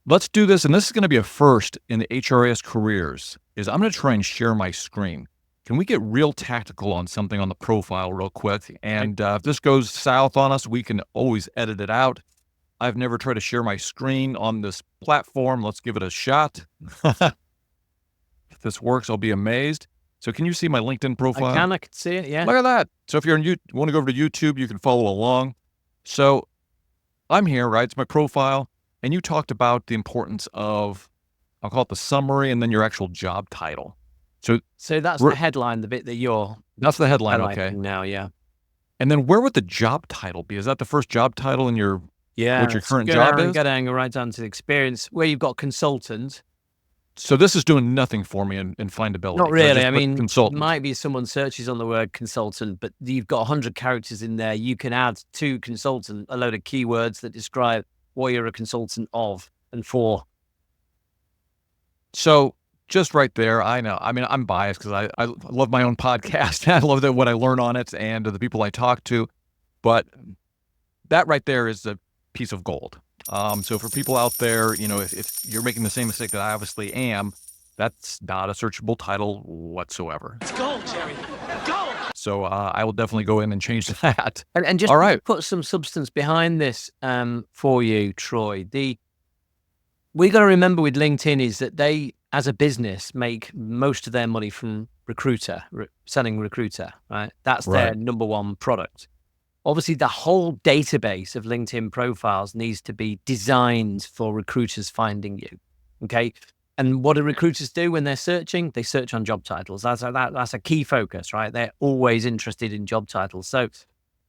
Let's do this, and this is going to be a first in the HRIS careers. Is I'm going to try and share my screen. Can we get real tactical on something on the profile real quick? And if this goes south on us, we can always edit it out. I've never tried to share my screen on this platform. Let's give it a shot. If this works, I'll be amazed. So can you see my LinkedIn profile? I can see it, yeah. Look at that. So if you want to go over to YouTube, you can follow along. So I'm here, right? It's my profile. And you talked about the importance of, I'll call it the summary, and then your actual job title. So that's the headline, the bit that you're... That's the headline, okay. Now, yeah. And then where would the job title be? Is that the first job title in your... Yeah. What your current job is? Go down, go right down to the experience, where you've got consultant. So this is doing nothing for me in findability. Not really. I mean, consultant. Might be someone searches on the word consultant, but you've got 100 characters in there. You can add to consultant a load of keywords that describe what you're a consultant of and for. So... just right there, I know. I mean, I'm biased because I love my own podcast. I love what I learn on it and the people I talk to. But that right there is a piece of gold. So for people out there, if you're making the same mistake that I obviously am, that's not a searchable title whatsoever. It's gold, Jerry. Gold! So I will definitely go in and change that. And just all right. Put some substance behind this for you, Troy. We got to remember with LinkedIn is that they, as a business, make most of their money from selling recruiter, right? That's their number one product. Obviously, the whole database of LinkedIn profiles needs to be designed for recruiters finding you, okay? And what do recruiters do when they're searching? They search on job titles. That's a key focus, right? They're always interested in job titles. So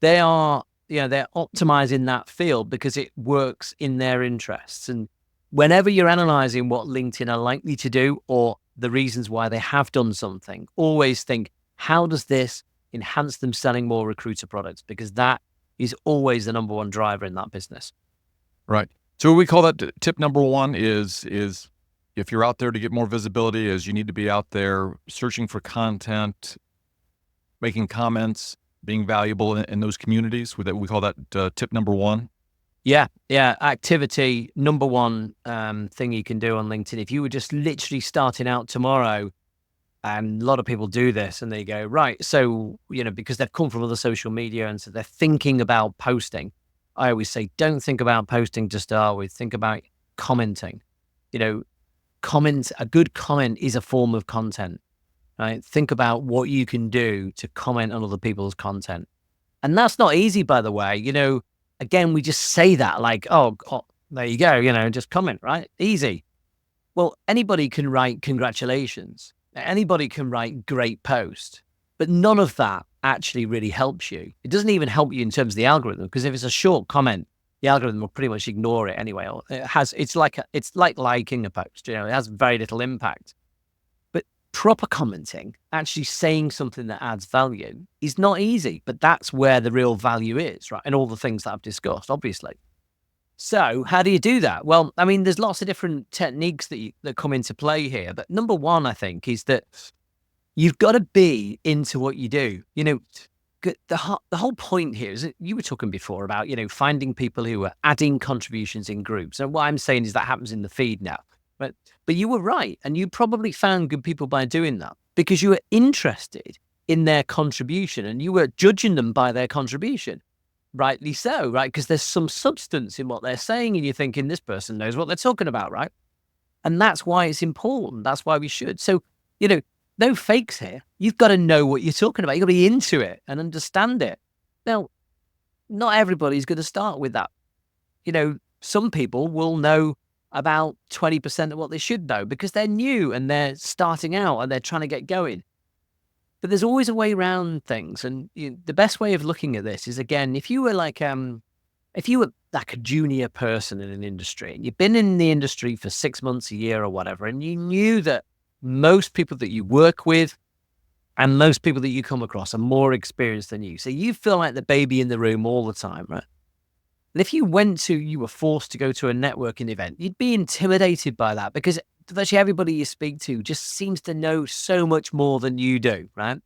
they are, they're optimizing that field because it works in their interests. And whenever you're analyzing what LinkedIn are likely to do or the reasons why they have done something, always think, how does this enhance them selling more recruiter products? Because that is always the number one driver in that business. Right. So we call that tip number one is if you're out there to get more visibility, is you need to be out there searching for content, making comments, being valuable in those communities. We call that tip number one. Yeah. Activity, number one thing you can do on LinkedIn. If you were just literally starting out tomorrow, and a lot of people do this and they go, right, so, because they've come from other social media and so they're thinking about posting. I always say, don't think about posting to start with, think about commenting. Comments, a good comment is a form of content, right? Think about what you can do to comment on other people's content. And that's not easy, by the way. Again, we just say that like, oh, there you go, just comment, right? Easy. Well, anybody can write congratulations. Anybody can write great post, but none of that actually really helps you. It doesn't even help you in terms of the algorithm, because if it's a short comment, the algorithm will pretty much ignore it anyway. Or it's like liking a post, it has very little impact. But proper commenting, actually saying something that adds value, is not easy, but that's where the real value is, right? And all the things that I've discussed, obviously. So how do you do that? Well, I mean, there's lots of different techniques that come into play here. But number one, I think, is that you've got to be into what you do. The whole point here is that you were talking before about, finding people who are adding contributions in groups. And what I'm saying is that happens in the feed now. But you were right. And you probably found good people by doing that because you were interested in their contribution and you were judging them by their contribution. Rightly so, right? Because there's some substance in what they're saying and you're thinking this person knows what they're talking about, right? And that's why it's important. That's why we should. So, no fakes here. You've got to know what you're talking about. You've got to be into it and understand it. Now, not everybody's going to start with that. Some people will know about 20% of what they should know because they're new and they're starting out and they're trying to get going. But there's always a way around things. And the best way of looking at this is, again, if you were like a junior person in an industry and you've been in the industry for 6 months, a year or whatever, and you knew that most people that you work with and most people that you come across are more experienced than you. So you feel like the baby in the room all the time, right? And if you were forced to go to a networking event, you'd be intimidated by that because virtually everybody you speak to just seems to know so much more than you do, right?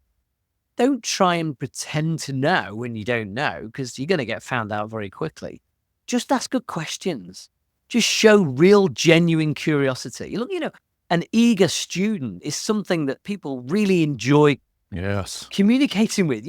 Don't try and pretend to know when you don't know because you're going to get found out very quickly. Just ask good questions. Just show real, genuine curiosity. Look, an eager student is something that people really enjoy communicating with.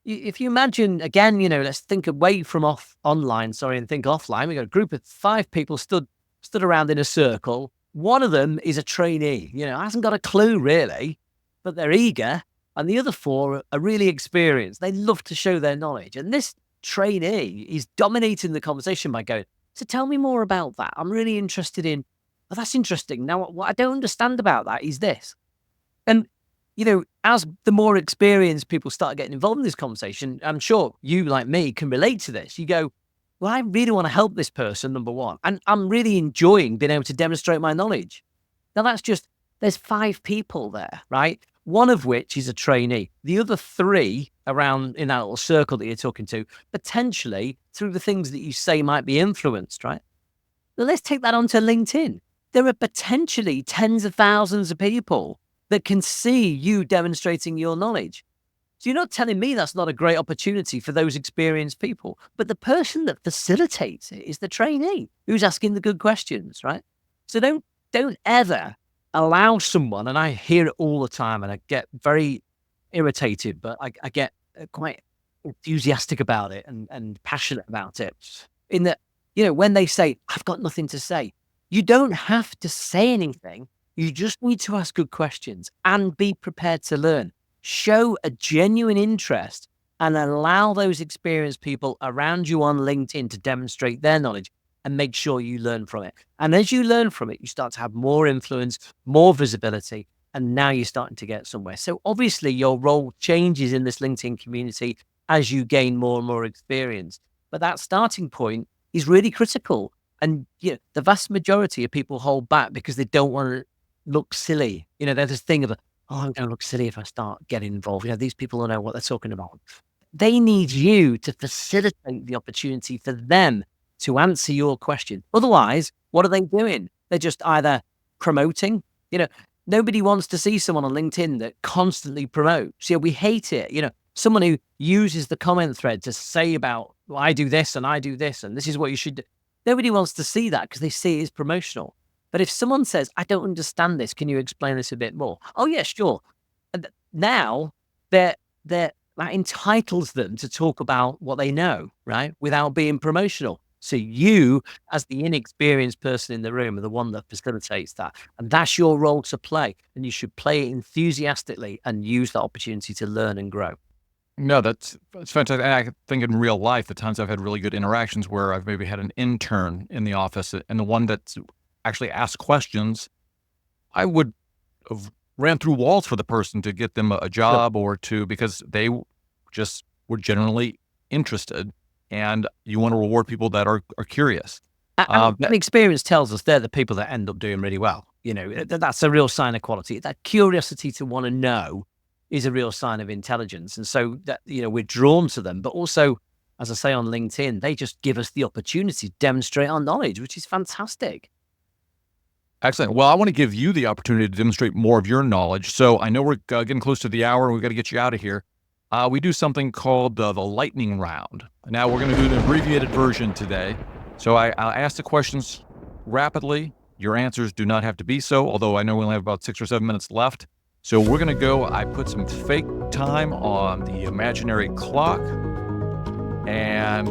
If you imagine, again, let's think away from online, and think offline. We got a group of 5 people stood around in a circle. One of them is a trainee, hasn't got a clue really, but they're eager. And the other 4 are really experienced. They love to show their knowledge. And this trainee is dominating the conversation by going, so tell me more about that. I'm really interested in, oh, that's interesting. Now, what I don't understand about that is this. And, as the more experienced people start getting involved in this conversation, I'm sure you, like me, can relate to this. You go, well, I really want to help this person, number one. And I'm really enjoying being able to demonstrate my knowledge. Now, there's 5 people there, right? One of which is a trainee. The other 3 around in that little circle that you're talking to, potentially through the things that you say might be influenced, right? Now, let's take that onto LinkedIn. There are potentially tens of thousands of people that can see you demonstrating your knowledge. So you're not telling me that's not a great opportunity for those experienced people, but the person that facilitates it is the trainee who's asking the good questions, right? So don't ever allow someone, and I hear it all the time and I get very irritated, but I get quite enthusiastic about it and passionate about it in that, when they say, I've got nothing to say, you don't have to say anything. You just need to ask good questions and be prepared to learn. Show a genuine interest and allow those experienced people around you on LinkedIn to demonstrate their knowledge and make sure you learn from it. And as you learn from it, you start to have more influence, more visibility, and now you're starting to get somewhere. So obviously your role changes in this LinkedIn community as you gain more and more experience. But that starting point is really critical. And the vast majority of people hold back because they don't want to look silly. There's this thing of, I'm going to look silly if I start getting involved. These people don't know what they're talking about. They need you to facilitate the opportunity for them to answer your question. Otherwise, what are they doing? They're just either promoting. Nobody wants to see someone on LinkedIn that constantly promotes. We hate it. Someone who uses the comment thread to say about, well, I do this and I do this and this is what you should do. Nobody wants to see that because they see it as promotional. But if someone says, I don't understand this, can you explain this a bit more? Oh, yeah, sure. And now that entitles them to talk about what they know, right? Without being promotional. So you, as the inexperienced person in the room, are the one that facilitates that. And that's your role to play. And you should play it enthusiastically and use that opportunity to learn and grow. No, that's fantastic. I think in real life, the times I've had really good interactions where I've maybe had an intern in the office and the one that's actually asked questions, I would have ran through walls for the person to get them a job or two because they just were generally interested. and you want to reward people that are curious. And experience tells us they're the people that end up doing really well. That's a real sign of quality. That curiosity to want to know is a real sign of intelligence. And so that, we're drawn to them, but also, as I say on LinkedIn, they just give us the opportunity to demonstrate our knowledge, which is fantastic. Excellent. Well, I want to give you the opportunity to demonstrate more of your knowledge. So I know we're getting close to the hour and we've got to get you out of here. We do something called the lightning round. Now we're going to do an abbreviated version today. So I'll ask the questions rapidly. Your answers do not have to be so, although I know we only have about 6 or 7 minutes left. So we're going to go. I put some fake time on the imaginary clock. And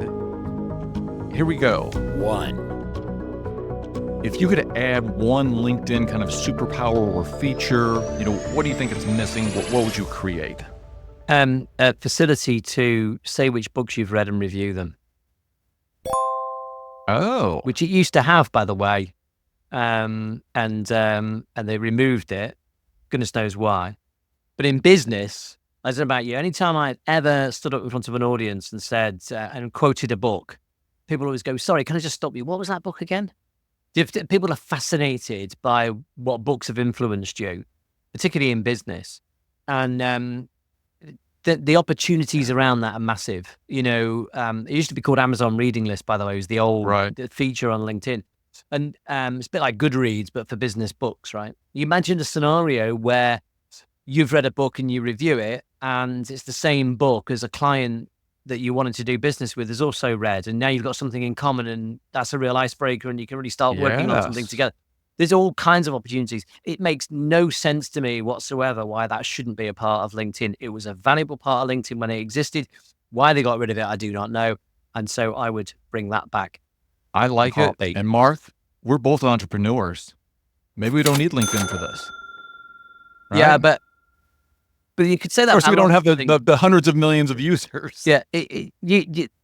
here we go. 1. If you could add one LinkedIn kind of superpower or feature, what do you think it's missing? What would you create? A facility to say which books you've read and review them. Oh. Which it used to have, by the way. And they removed it. Goodness knows why. But in business, I don't know about you, anytime I've ever stood up in front of an audience and said, and quoted a book, people always go, sorry, can I just stop you? What was that book again? People are fascinated by what books have influenced you, particularly in business. And the opportunities around that are massive. It used to be called Amazon Reading List, by the way. It was the old feature on LinkedIn. And it's a bit like Goodreads, but for business books, right? You imagine a scenario where you've read a book and you review it, and it's the same book as a client that you wanted to do business with has also read, and now you've got something in common, and that's a real icebreaker, and you can really start working on something together. There's all kinds of opportunities. It makes no sense to me whatsoever why that shouldn't be a part of LinkedIn. It was a valuable part of LinkedIn when it existed. Why they got rid of it, I do not know. And so I would bring that back. I like it. And Mark, we're both entrepreneurs. Maybe we don't need LinkedIn for this. Right? Yeah, but you could say that. Of course, we don't have the hundreds of millions of users. Yeah,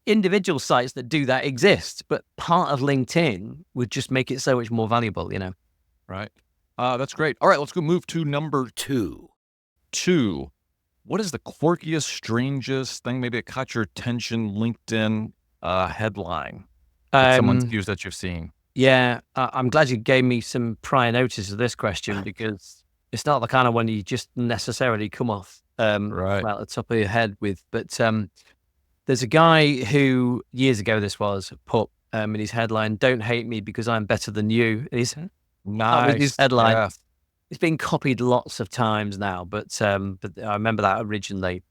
individual sites that do that exist, but part of LinkedIn would just make it so much more valuable, Right. That's great. All right, let's go move to number 2. What is the quirkiest, strangest thing maybe that caught your attention LinkedIn headline that someone's used that you've seen? Yeah, I'm glad you gave me some prior notice of this question because it's not the kind of one you just necessarily come off at the top of your head with. But there's a guy who years ago put in his headline, "Don't hate me because I'm better than you." His headline. Yeah. It's been copied lots of times now, but I remember that originally.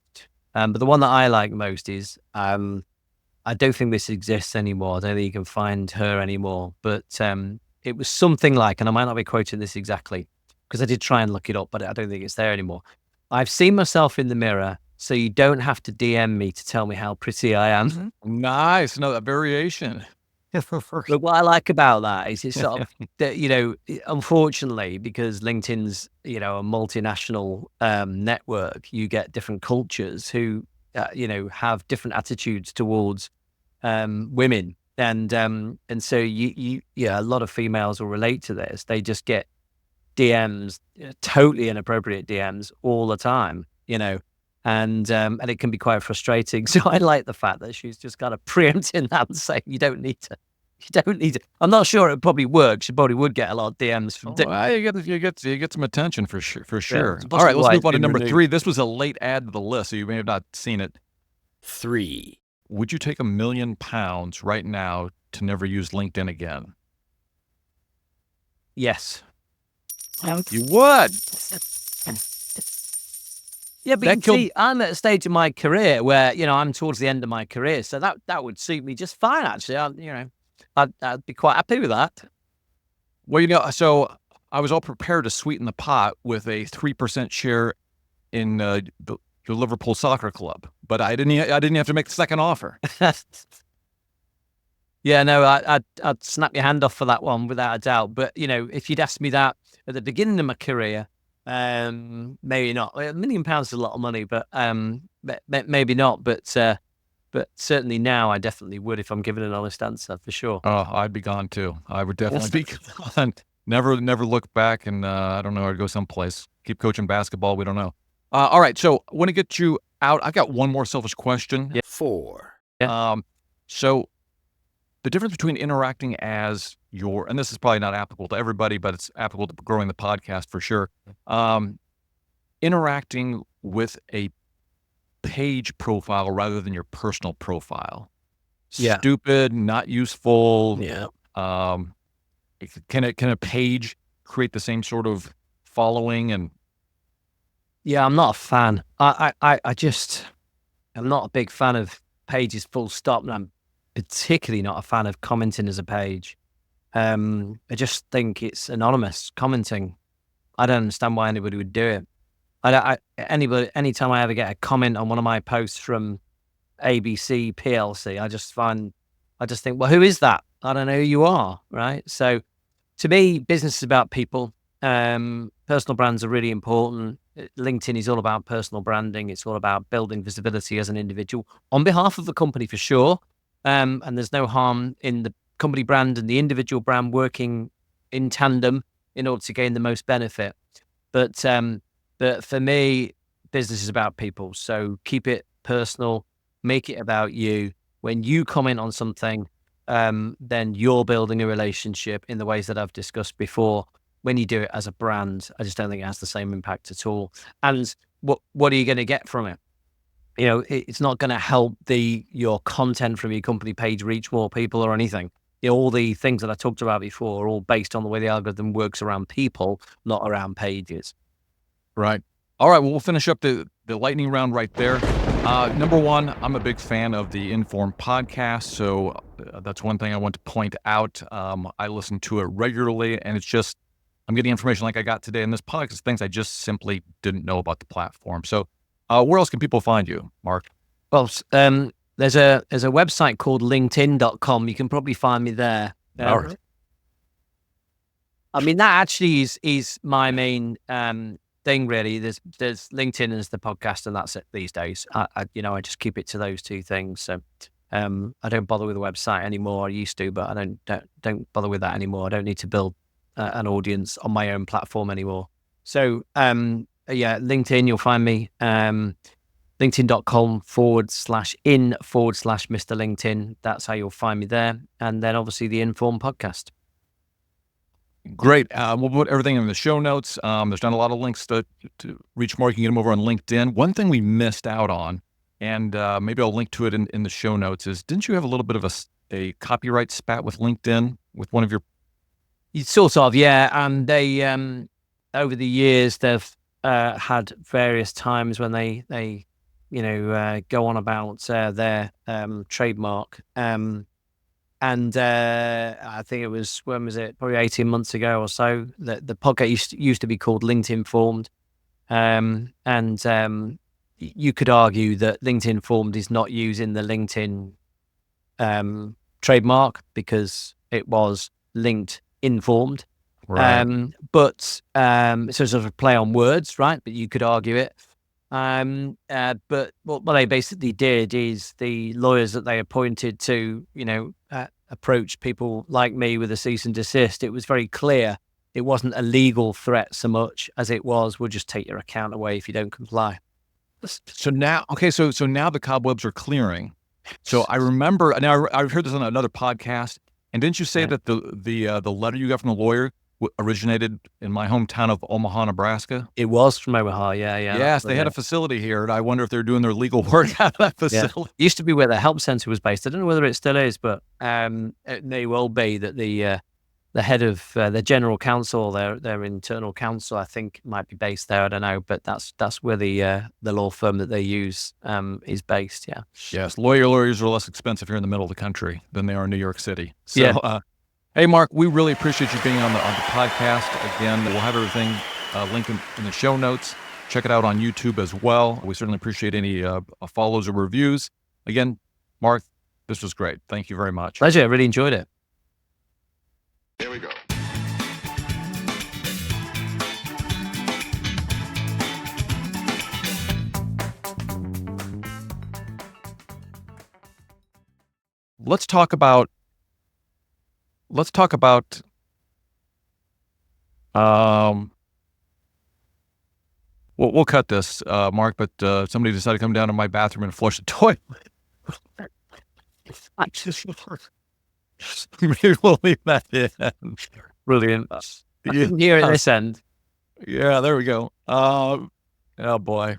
But the one that I like most is, I don't think this exists anymore. I don't think you can find her anymore. But it was something like, and I might not be quoting this exactly, because I did try and look it up, but I don't think it's there anymore. I've seen myself in the mirror, so you don't have to DM me to tell me how pretty I am. Mm-hmm. Nice. No, a variation. But what I like about that is it's sort of, unfortunately, because LinkedIn's, a multinational network, you get different cultures who, have different attitudes towards women. And so a lot of females will relate to this. They just get DMs, totally inappropriate DMs all the time, and it can be quite frustrating. So I like the fact that she's just kind of preempting that and saying, you don't need to. I'm not sure it probably works. She probably would get a lot of DMs from. You get some attention for sure. Yeah, all right, let's move on to number 3. This was a late add to the list, so you may have not seen it. 3. Would you take £1 million right now to never use LinkedIn again? Yes. You would. Yeah, but see, I'm at a stage in my career where, I'm towards the end of my career, so that would suit me just fine, actually. I'd be quite happy with that. Well, so I was all prepared to sweeten the pot with a 3% share in the Liverpool Soccer Club, but I didn't have to make the second offer. Yeah, no, I'd snap your hand off for that one without a doubt. But, if you'd asked me that at the beginning of my career, maybe not. £1 million is a lot of money, but maybe not. But certainly now I definitely would if I'm given an honest answer, for sure. Oh, I'd be gone too. I would definitely be gone. Never look back, and I don't know, I'd go someplace. Keep coaching basketball. We don't know. All right, so I want to get you out. I got one more selfish question. Yeah. 4. So the difference between interacting as your, and this is probably not applicable to everybody, but it's applicable to growing the podcast for sure. Interacting with a page profile rather than your personal profile. Yeah. Stupid, not useful. Yeah. Can a page create the same sort of following? And Yeah, I'm not a fan. I just, I'm not a big fan of pages full stop, and I'm particularly not a fan of commenting as a page. I just think it's anonymous commenting. I don't understand why anybody would do it. Anytime I ever get a comment on one of my posts from ABC PLC, I just think, well, who is that? I don't know who you are, right? So to me, business is about people. Personal brands are really important. LinkedIn is all about personal branding. It's all about building visibility as an individual on behalf of the company for sure. And there's no harm in the company brand and the individual brand working in tandem in order to gain the most benefit. But for me, business is about people. So keep it personal, make it about you. When you comment on something, then you're building a relationship in the ways that I've discussed before. When you do it as a brand, I just don't think it has the same impact at all. And what are you going to get from it? You know, it's not going to help your content from your company page reach more people or anything. You know, all the things that I talked about before are all based on the way the algorithm works around people, not around pages. right. All right. Well, we'll finish up the lightning round right there. Number one, I'm a big fan of the Inform podcast. So that's one thing I want to point out. I listen to it regularly, and it's just, I'm getting information like I got today in this podcast, things I just simply didn't know about the platform. So where else can people find you, Mark? Well, there's a website called LinkedIn.com. You can probably find me there. All right. I mean, that actually is my main thing, really. There's LinkedIn as the podcast, and that's it these days. I just keep it to those two things. So I don't bother with the website anymore. I used to, but I don't bother with that anymore. I don't need to build an audience on my own platform anymore. So LinkedIn, you'll find me. LinkedIn.com/in/Mr. LinkedIn. That's how you'll find me there. And then obviously the Inform podcast. Great. We'll put everything in the show notes. There's not a lot of links to reach Mark. You can get them over on LinkedIn. One thing we missed out on, and maybe I'll link to it in the show notes, is didn't you have a little bit of a copyright spat with LinkedIn with one of your... Sort of, yeah. And they, over the years, they've had various times when they go on about their trademark. And I think it was, when was it? Probably 18 months ago or so. The podcast used to be called LinkedIn Informed. And you could argue that LinkedIn Informed is not using the LinkedIn trademark because it was linked informed. Right. But so sort of play on words, right? But you could argue it. But what they basically did is the lawyers that they appointed to, approach people like me with a cease and desist. It was very clear it wasn't a legal threat so much as it was, we'll just take your account away if you don't comply. So now, so now the cobwebs are clearing. So I remember, now I've heard this on another podcast, and didn't you say that the letter you got from the lawyer originated in my hometown of Omaha, Nebraska? It was from Omaha, yeah. Yes, they had a facility here, and I wonder if they're doing their legal work out of that facility. Yeah. Used to be where the help center was based. I don't know whether it still is, but it may well be that the head of the general counsel, their internal counsel, I think might be based there. I don't know, but that's where the law firm that they use is based. Yeah. Yes, lawyers are less expensive here in the middle of the country than they are in New York City. So, yeah. Hey, Mark, we really appreciate you being on the podcast. Again, we'll have everything linked in the show notes. Check it out on YouTube as well. We certainly appreciate any follows or reviews. Again, Mark, this was great. Thank you very much. Pleasure. I really enjoyed it. Here we go. Let's talk about we'll cut this, Mark, but somebody decided to come down to my bathroom and flush the toilet. I just maybe we'll leave that in. Brilliant. I can hear it this end. Yeah, there we go. Oh boy.